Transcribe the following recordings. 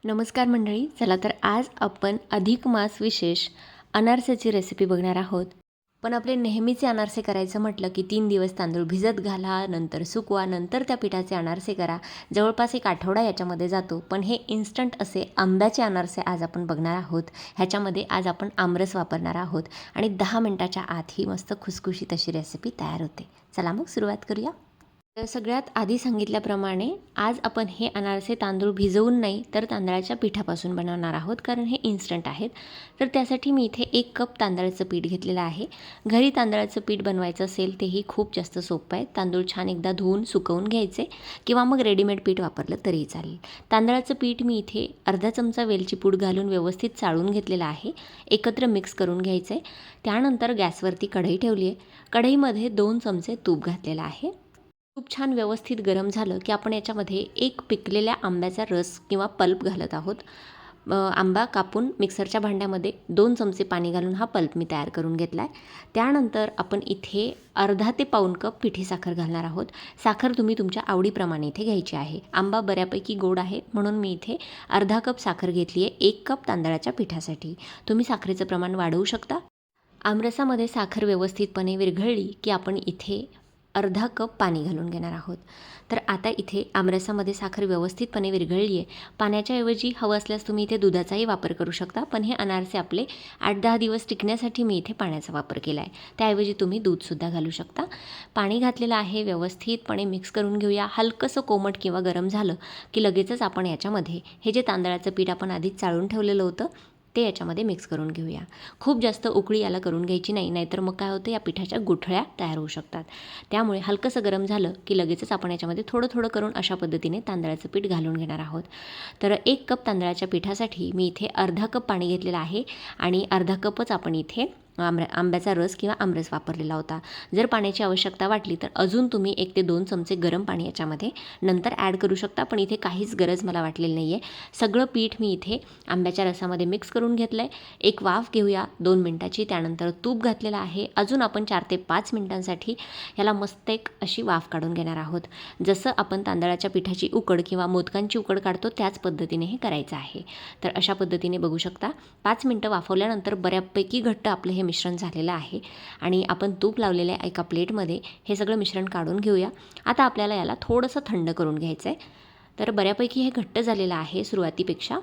नमस्कार मंडळी, चला तर आज आपण अधिक मास विशेष अनारसेची रेसिपी बघणार आहोत. पण आपले नेहमीचे अनारसे करायचं म्हटलं की 3 दिवस तांदूळ भिजत घाला, नंतर सुकवा, नंतर त्या पिठाचे अनारसे करा. जवळपास एक आठवडा याच्यामध्ये जातो. पण हे इन्स्टंट असे आंब्याचे अनारसे आज आपण बघणार आहोत. ह्याच्यामध्ये आज आपण आमरस वापरणार आहोत आणि 10 मिनिटाच्या आत ही मस्त खुसखुशीत अशी रेसिपी तयार होते. चला मग सुरुवात करूया. तर सगळ्यात आधी सांगितल्याप्रमाणे आज आपण हे अनारसे तांदूळ भिजवून नाही तर तांदळाच्या पिठापासून बनवणार आहोत, कारण हे इन्स्टंट आहेत. तर त्यासाठी मी इथे 1 कप तांदळाचं पीठ घेतलेलं आहे. घरी तांदळाचं पीठ बनवायचं असेल तेही खूप जास्त सोपं आहे. तांदूळ छान एकदा धुवून सुकवून घ्यायचे किंवा मग रेडीमेड पीठ वापरलं तरीही चालेल. तांदळाचं पीठ मी इथे अर्धा चमचा वेलची पूड घालून व्यवस्थित चाळून घेतलेलं आहे. एकत्र मिक्स करून घ्यायचं आहे. त्यानंतर गॅसवरती कढई ठेवली आहे. कढईमध्ये 2 चमचे तूप घातलेलं आहे. खूप छान व्यवस्थित गरम झालं की आपण याच्यामध्ये एक पिकलेल्या आंब्याचा रस किंवा पल्प घालत आहोत. आंबा कापून मिक्सरच्या भांड्यामध्ये 2 चमचे पाणी घालून हा पल्प मी तयार करून घेतला आहे. त्यानंतर आपण इथे अर्धा ते पाऊण कप पिठी साखर घालणार आहोत. साखर तुम्ही तुमच्या आवडीप्रमाणे इथे घ्यायची आहे. आंबा बऱ्यापैकी गोड आहे म्हणून मी इथे अर्धा कप साखर घेतली आहे 1 कप तांदळाच्या पिठासाठी. तुम्ही साखरेचं प्रमाण वाढवू शकता. आमरसामध्ये साखर व्यवस्थितपणे विरघळली की आपण इथे अर्धा कप पाणी घालून घेणार आहोत. तर आता इथे आमरसामध्ये साखर व्यवस्थितपणे विरघळली आहे. पाण्याच्या ऐवजी हवं असल्यास तुम्ही इथे दुधाचाही वापर करू शकता, पण हे अनारसे आपले 8-10 दिवस टिकण्यासाठी मी इथे पाण्याचा वापर केला आहे. त्याऐवजी तुम्ही दूधसुद्धा घालू शकता. पाणी घातलेलं आहे, व्यवस्थितपणे मिक्स करून घेऊया. हलकंसं कोमट किंवा गरम झालं की लगेचच आपण याच्यामध्ये हे जे तांदळाचं पीठ आपण आधीच चाळून ठेवलेलं होतं ते याच्यामध्ये मिक्स करून घेऊया. खूप जास्त उकळी याला करून घ्यायची नाही, नाहीतर मग काय होतं, या पिठाच्या गुठळ्या तयार होऊ शकतात. त्यामुळे हलकंसं गरम झालं की लगेचच आपण याच्यामध्ये थोडं थोडं करून अशा पद्धतीने तांदळाचं पीठ घालून घेणार आहोत. तर 1 कप तांदळाच्या पिठासाठी मी इथे अर्धा कप पाणी घेतलेलं आहे आणि अर्धा कपच आपण इथे आंब्याचा रस किंवा आमरस वापरलेला होता. जर पाण्याची आवश्यकता वाटली तर अजून तुम्ही 1 ते 2 चमचे गरम पाणी याच्यामध्ये नंतर ॲड करू शकता, पण इथे काहीच गरज मला वाटलेली नाही आहे. सगळं पीठ मी इथे आंब्याच्या रसामध्ये मिक्स करून घेतलं आहे. एक वाफ घेऊया 2 मिनिटाची. त्यानंतर तूप घातलेलं आहे. अजून आपण 4 ते 5 मिनिटांसाठी याला मस्त एक अशी वाफ काढून घेणार आहोत. जसं आपण तांदळाच्या पिठाची उकड किंवा मोदकांची उकड काढतो त्याच पद्धतीने हे करायचं आहे. तर अशा पद्धतीने बघू शकता 5 मिनटं वाफवल्यानंतर बऱ्यापैकी घट्ट आपलं हे मिश्रण झालेलं आहे आणि आपण तूप लावलेल्या एका प्लेटमध्ये हे सगळं मिश्रण काढून घेऊया. आता आपल्याला याला थोडंसं थंड करून घ्यायचं आहे. तर बऱ्यापैकी हे घट्ट झालेलं आहे सुरुवातीपेक्षा.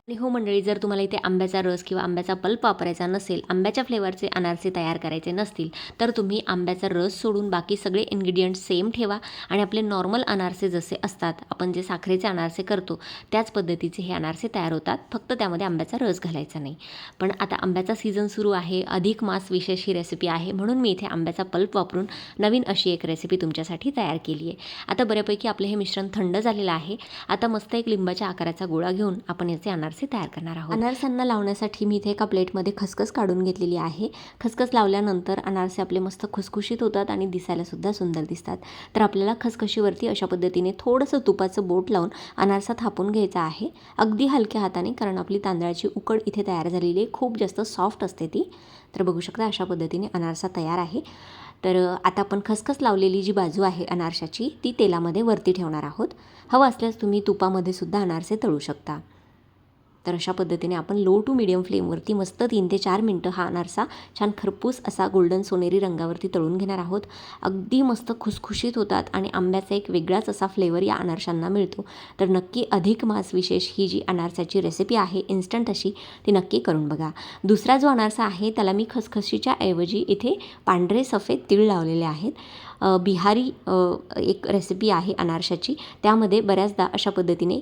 आणि हो मंडळी, जर तुम्हाला इथे आंब्याचा रस किंवा आंब्याचा पल्प वापरायचा नसेल, आंब्याच्या फ्लेवरचे अनारसे तयार करायचे नसतील, तर तुम्ही आंब्याचा रस सोडून बाकी सगळे इन्ग्रेडियंट्स सेम ठेवा आणि आपले नॉर्मल अनारसे जसे असतात, आपण जे साखरेचे अनारसे करतो त्याच पद्धतीचे हे अनारसे तयार होतात. फक्त त्यामध्ये आंब्याचा रस घालायचा नाही. पण आता आंब्याचा सीझन सुरू आहे, अधिक मास विशेष ही रेसिपी आहे, म्हणून मी इथे आंब्याचा पल्प वापरून नवीन अशी एक रेसिपी तुमच्यासाठी तयार केली आहे. आता बऱ्यापैकी आपले हे मिश्रण थंड झालेलं आहे. आता मस्त एक लिंबाच्या आकाराचा गोळा घेऊन आपण याचे अनारसे तयार करणार आहोत. अनारसांना लावण्यासाठी मी इथे एका प्लेटमध्ये खसखस काढून घेतलेली आहे. खसखस लावल्यानंतर अनारसे आपले मस्त खुसखुशीत होतात आणि दिसायला सुद्धा सुंदर दिसतात. तर आपल्याला खसखशीवरती अशा पद्धतीने थोडंसं तुपाचं बोट लावून अनारसा थापून घ्यायचा आहे, अगदी हलक्या हाताने, कारण आपली तांदळाची उकड इथे तयार झालेली आहे. खूप जास्त सॉफ्ट असते ती. तर बघू शकता अशा पद्धतीने अनारसा तयार आहे. तर आता आपण खसखस लावलेली जी बाजू आहे अनारशाची ती तेलामध्ये वरती ठेवणार आहोत. हवं असल्यास तुम्ही तुपामध्ये सुद्धा अनारसे तळू शकता. तर अशा पद्धतीने आपण लो टू मीडियम फ्लेमवरती मस्त 3 ते 4 मिनटं हा अनारसा छान खरपूस असा गोल्डन सोनेरी रंगावरती तळून घेणार आहोत. अगदी मस्त खुसखुशीत होतात आणि आंब्याचा एक वेगळाच असा फ्लेवर या अनारशांना मिळतो. तर नक्की अधिक मास विशेष ही जी अनारसाची रेसिपी आहे इन्स्टंट अशी, ती नक्की करून बघा. दुसरा जो अनारसा आहे त्याला मी खसखशीच्या ऐवजी इथे पांढरे सफेद तीळ लावलेले आहेत. बिहारी एक रेसिपी आहे अनारशाची, त्यामध्ये बऱ्याचदा अशा पद्धतीने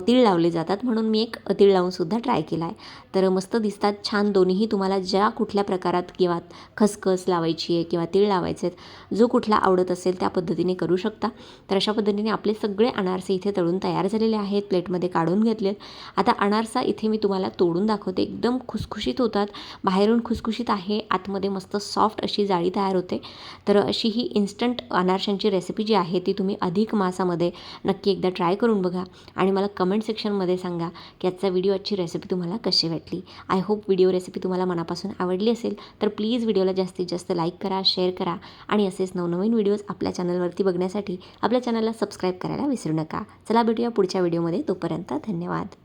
तीळ लावले जातात, म्हणून मी एक तीळ लावूनसुद्धा ट्राय केला आहे. तर मस्त दिसतात छान दोन्हीही. तुम्हाला ज्या कुठल्या प्रकारात किंवा खसखस लावायची आहे किंवा तीळ लावायचे आहेत, जो कुठला आवडत असेल त्या पद्धतीने करू शकता. तर अशा पद्धतीने आपले सगळे अनारसे इथे तळून तयार झालेले आहेत, प्लेटमध्ये काढून घेतलेत. आता अनारसा इथे मी तुम्हाला तोडून दाखवते. एकदम खुसखुशीत होतात, बाहेरून खुसखुशीत आहे, आतमध्ये मस्त सॉफ्ट अशी जाळी तयार होते. तर अशी ही इन्स्टंट अनारशांची रेसिपी जी आहे ती तुम्ही अधिक मासामध्ये नक्की एकदा ट्राय करून बघा आणि मला कमेंट सेक्शनमध्ये सांगा की आजचा व्हिडिओ, आजची रेसिपी तुम्हाला कशी वाटली. आय होप व्हिडिओ रेसिपी तुम्हाला मनापासून आवडली असेल. तर प्लीज व्हिडिओला जास्तीत जास्त लाईक करा, शेअर करा आणि असेच नवनवीन व्हिडिओज आपल्या चॅनलवरती बघण्यासाठी आपल्या चॅनलला सबस्क्राईब करायला विसरू नका. चला भेटूया पुढच्या व्हिडिओमध्ये. तोपर्यंत धन्यवाद.